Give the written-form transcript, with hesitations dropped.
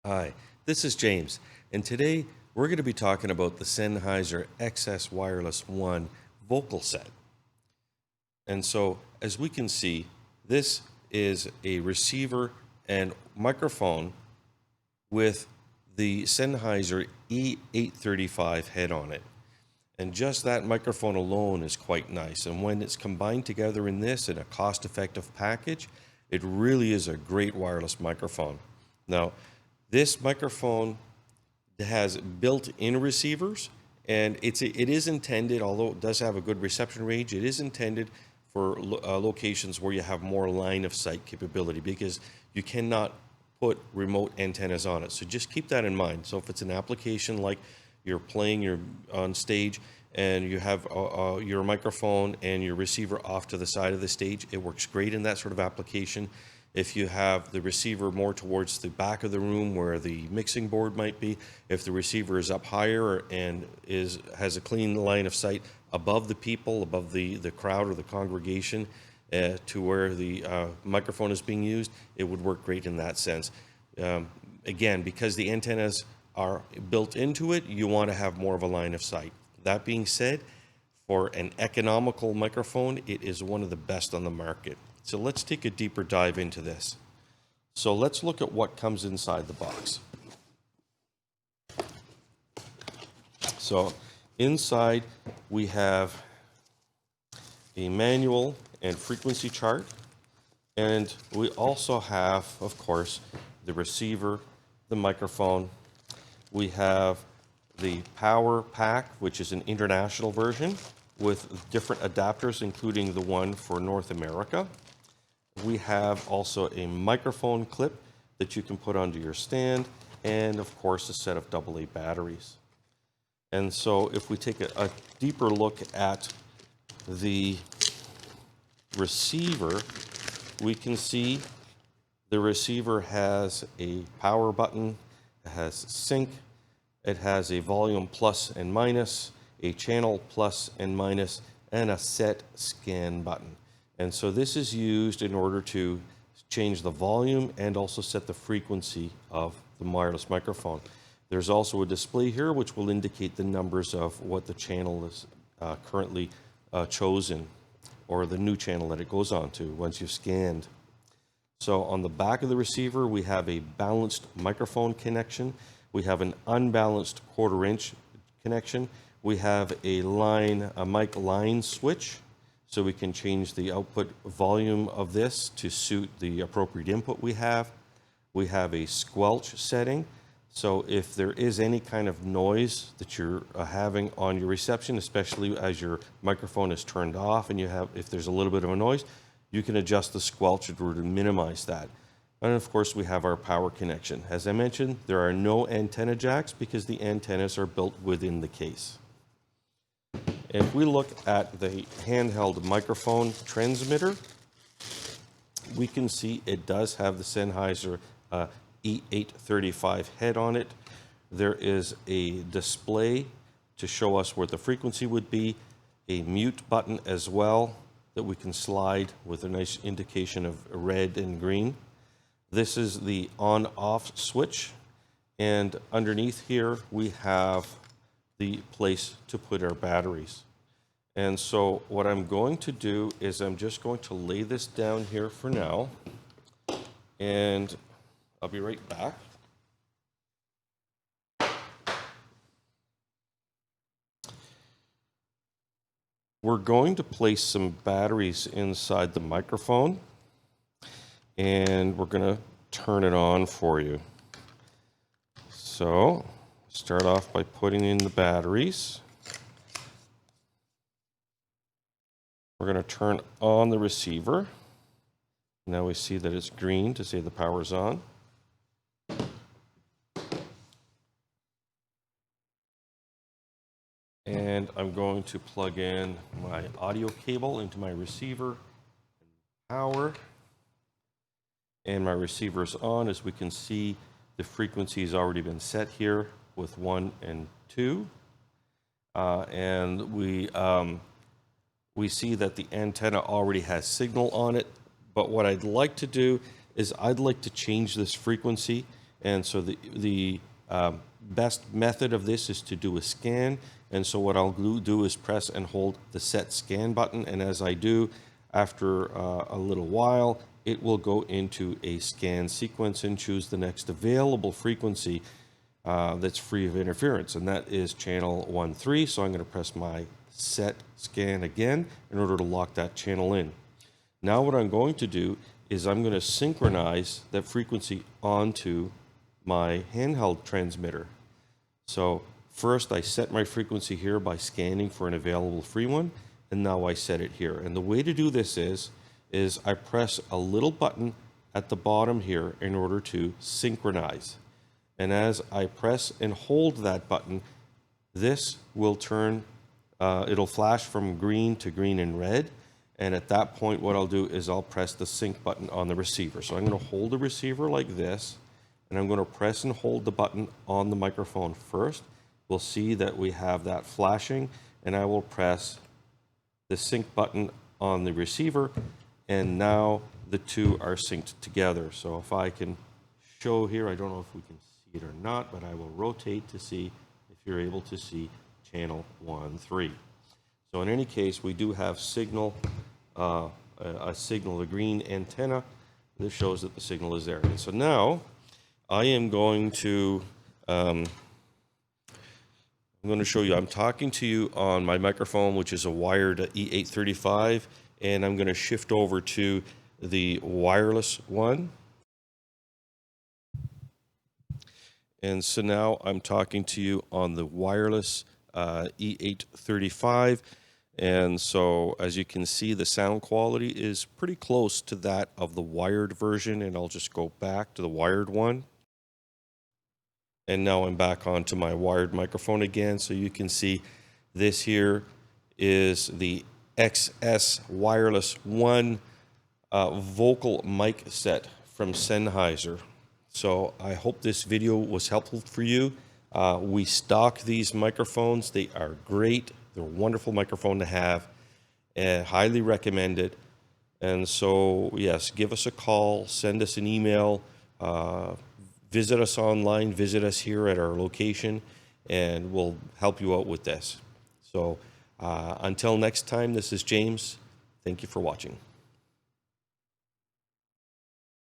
Hi, this is James, and today we're going to be talking about the Sennheiser XS Wireless 1 vocal set. And so, as we can see, this is a receiver and microphone with the Sennheiser E835 head on it. And just that microphone alone is quite nice. And when it's combined together in this in a cost-effective package, it really is a great wireless microphone. Now, this microphone has built-in receivers, and it is intended, although it does have a good reception range, it is intended for locations where you have more line of sight capability, because you cannot put remote antennas on it. So just keep that in mind. So if it's an application like you're on stage and you have your microphone and your receiver off to the side of the stage, it works great in that sort of application. If you have the receiver more towards the back of the room where the mixing board might be, if the receiver is up higher and has a clean line of sight above the people, above the crowd or the congregation, to where the microphone is being used, it would work great in that sense. Again, because the antennas are built into it, you want to have more of a line of sight. That being said, for an economical microphone, it is one of the best on the market. So let's take a deeper dive into this. So let's look at what comes inside the box. So inside we have a manual and frequency chart, and we also have, of course, the receiver, the microphone. We have the power pack, which is an international version with different adapters, including the one for North America. We have also a microphone clip that you can put onto your stand, and of course a set of AA batteries. And so if we take a deeper look at the receiver, we can see the receiver has a power button, it has sync, it has a volume plus and minus, a channel plus and minus, and a set scan button. And so this is used in order to change the volume and also set the frequency of the wireless microphone. There's also a display here which will indicate the numbers of what the channel is currently chosen, or the new channel that it goes on to once you've scanned. So on the back of the receiver, we have a balanced microphone connection. We have an unbalanced 1/4 inch connection. We have a mic line switch, so we can change the output volume of this to suit the appropriate input we have. We have a squelch setting, so if there is any kind of noise that you're having on your reception, especially as your microphone is turned off and if there's a little bit of a noise, you can adjust the squelch in order to minimize that. And of course, we have our power connection. As I mentioned, there are no antenna jacks because the antennas are built within the case. If we look at the handheld microphone transmitter, we can see it does have the Sennheiser E835 head on it. There is a display to show us where the frequency would be, a mute button as well that we can slide with a nice indication of red and green. This is the on-off switch, and underneath here we have the place to put our batteries. And so what I'm going to do is I'm just going to lay this down here for now, and I'll be right back. We're going to place some batteries inside the microphone, and we're going to turn it on for you. So start off by putting in the batteries. We're going to turn on the receiver. Now we see that it's green to say the power's on. And I'm going to plug in my audio cable into my receiver, power, and my receiver's on. As we can see, the frequency has already been set here with 1 and 2. And we see that the antenna already has signal on it. But what I'd like to do is I'd like to change this frequency And so the best method of this is to do a scan. And so what I'll do is press and hold the set scan button. And as I do, after a little while, it will go into a scan sequence and choose the next available frequency that's free of interference. And that is channel 13. So I'm going to press my set scan again in order to lock that channel in. Now what I'm going to do is I'm going to synchronize that frequency onto my handheld transmitter. So first I set my frequency here by scanning for an available free one, and now I set it here. And the way to do this is I press a little button at the bottom here in order to synchronize. And as I press and hold that button, this will turn, it'll flash from green to green and red. And at that point, what I'll do is I'll press the sync button on the receiver. So I'm going to hold the receiver like this, and I'm going to press and hold the button on the microphone first. We'll see that we have that flashing, and I will press the sync button on the receiver, and now the two are synced together. So if I can show here, I don't know if we can see it or not, but I will rotate to see if you're able to see channel 13. So in any case, we do have signal, a signal, the green antenna. This shows that the signal is there. And so now I am going to, I'm going to show you, I'm talking to you on my microphone, which is a wired E835, and I'm going to shift over to the wireless one. And so now I'm talking to you on the wireless E835. And so as you can see, the sound quality is pretty close to that of the wired version. And I'll just go back to the wired one. And now I'm back onto my wired microphone again. So you can see this here is the XS Wireless 1 vocal mic set from Sennheiser. So I hope this video was helpful for you. We stock these microphones. They are great. They're a wonderful microphone to have, and highly recommended. And so, yes, give us a call, send us an email, visit us online, visit us here at our location, and we'll help you out with this. So until next time, this is James. Thank you for watching.